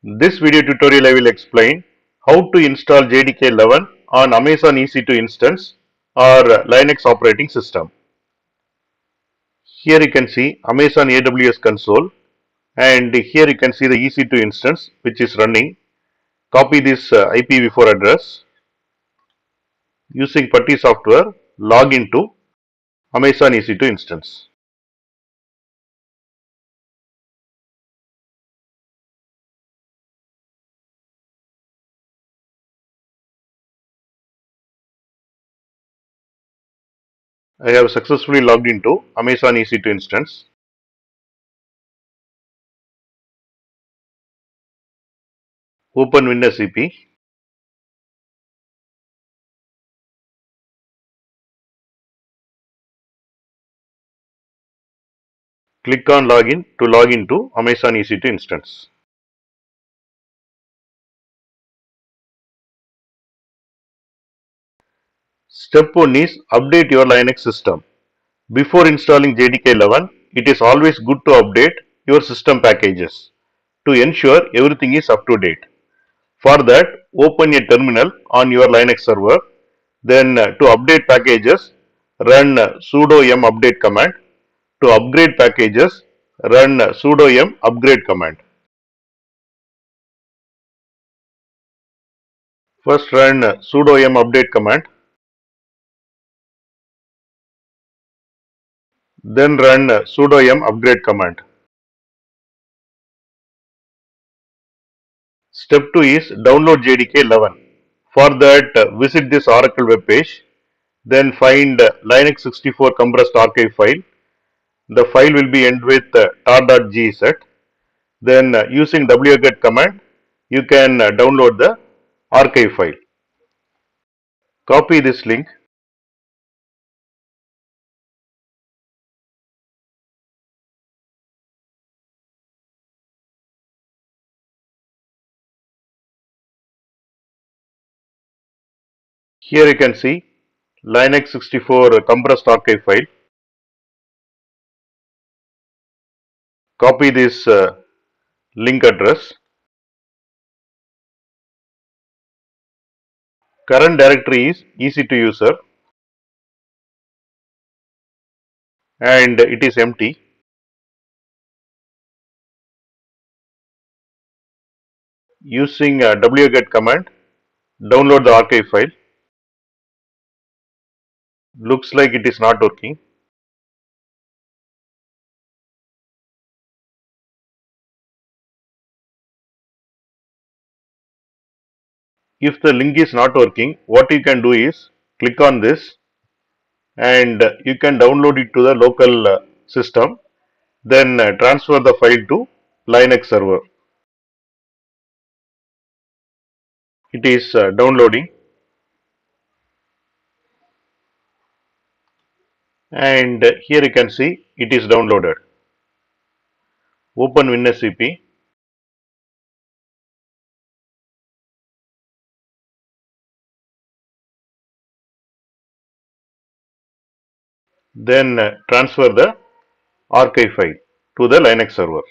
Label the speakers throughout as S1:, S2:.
S1: This video tutorial I will explain how to install JDK 11 on Amazon EC2 instance or Linux operating system. Here you can see Amazon AWS console, and here you can see the EC2 instance which is running. Copy this IPv4 address. Using Putty software, log into Amazon EC2 instance. I have successfully logged into Amazon EC2 instance. Open Windows CP. Click on Login to log into Amazon EC2 instance. Step 1 is update your Linux system. Before installing JDK 11, it is always good to update your system packages to ensure everything is up to date. For that, open a terminal on your Linux server. Then to update packages, run sudo yum update command. To upgrade packages, run sudo yum upgrade command. First run sudo yum update command. Then run sudo yum upgrade command. Step 2 is download JDK 11. For that, visit this Oracle web page. Then find Linux 64 compressed archive file. The file will be end with tar.gz. Then using wget command, you can download the archive file. Copy this link. Here you can see Linux 64 compressed archive file. Copy this link address. Current directory is EC2 user and it is empty. Using wget command, download the archive file. Looks like it is not working. If the link is not working, what you can do is click on this and you can download it to the local system. Then transfer the file to Linux server. It is downloading, and here you can see it is downloaded. Open Windows CP. Then transfer the archive file to the Linux server.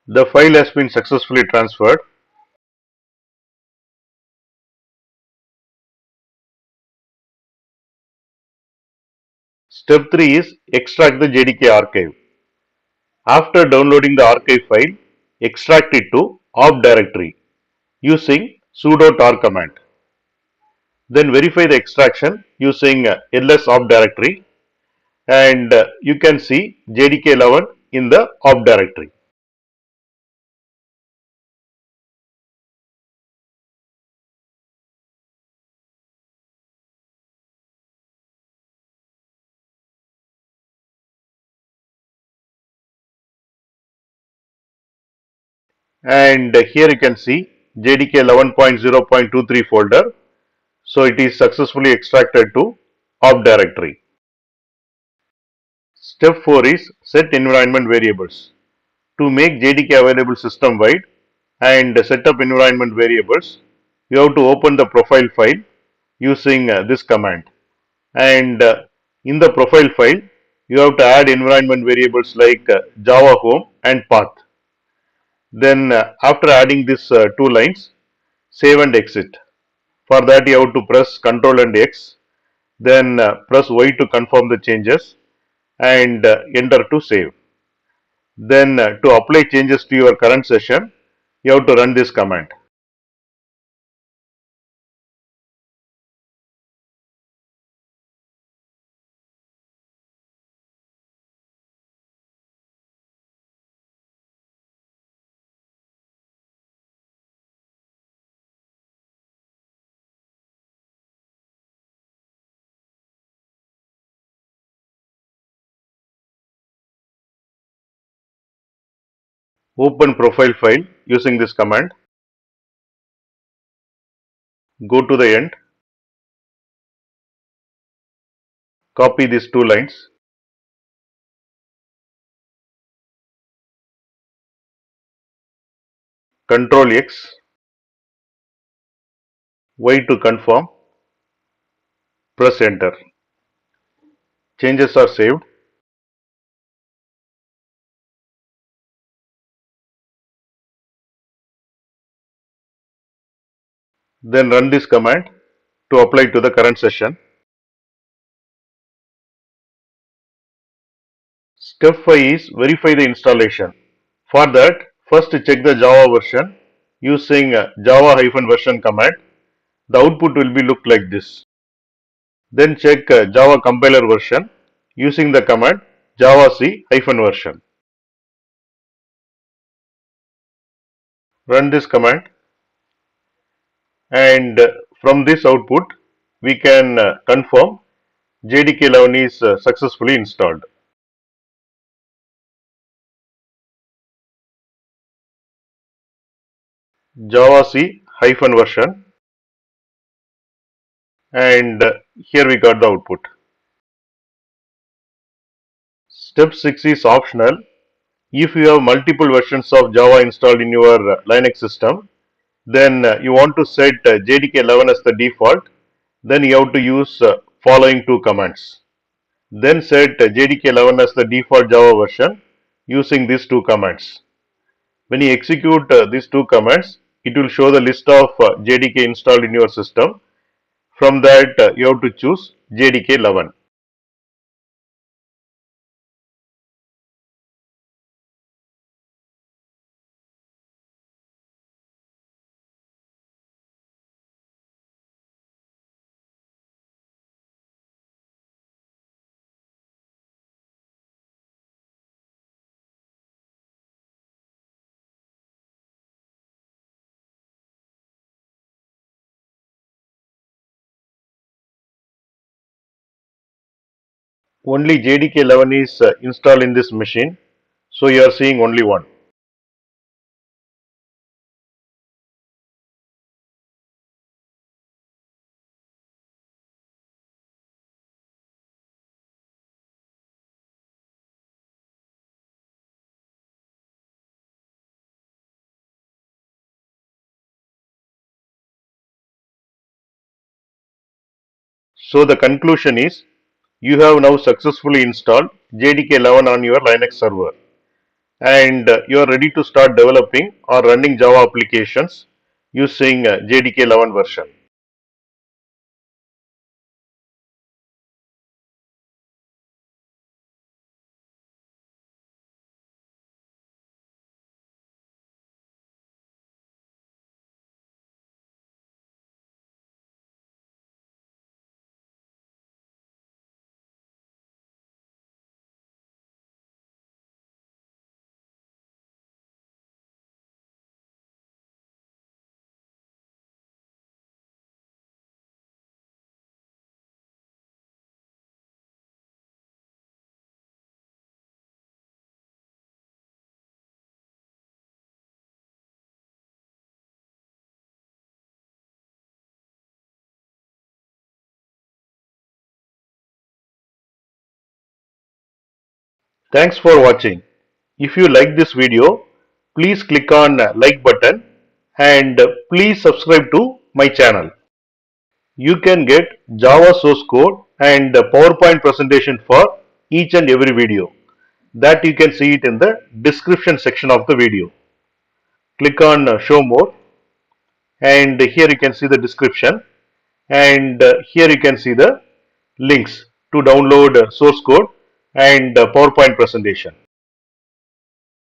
S1: The file has been successfully transferred. Step 3 is extract the JDK archive. After downloading the archive file, extract it to op directory using sudo tar command. Then verify the extraction using ls op directory, and you can see JDK 11 in the op directory. And here you can see JDK 11.0.23 folder. So it is successfully extracted to op directory. Step 4 is set environment variables. To make JDK available system wide and set up environment variables, you have to open the profile file using this command. And in the profile file, you have to add environment variables like Java home and path. Then after adding these two lines, save and exit. For that you have to press Ctrl and X, then press Y to confirm the changes and enter to save. Then to apply changes to your current session, you have to run this command. Open profile file using this command. Go to the end, copy these two lines, Ctrl X, Y to confirm, press enter. Changes are saved. Then run this command to apply to the current session. Step 5 is verify the installation. For that, first check the Java version using java-version command. The output will be look like this. Then check Java compiler version using the command javac-version. Run this command, and from this output we can confirm JDK 11 is successfully installed. javac-version, and here we got the output. Step 6 is optional. If you have multiple versions of Java installed in your Linux system, then you want to set JDK 11 as the default, then you have to use following two commands. Then set JDK 11 as the default Java version using these two commands. When you execute these two commands, it will show the list of JDK installed in your system. From that, you have to choose JDK 11. Only JDK 11 is installed in this machine, so you are seeing only one. So the conclusion is, you have now successfully installed JDK 11 on your Linux server, and you are ready to start developing or running Java applications using JDK 11 version. Thanks for watching. If you like this video, please click on like button, and please subscribe to my channel. You can get Java source code and PowerPoint presentation for each and every video. That you can see it in the description section of the video. Click on show more, and here you can see the description, and here you can see the links to download source code and PowerPoint presentation.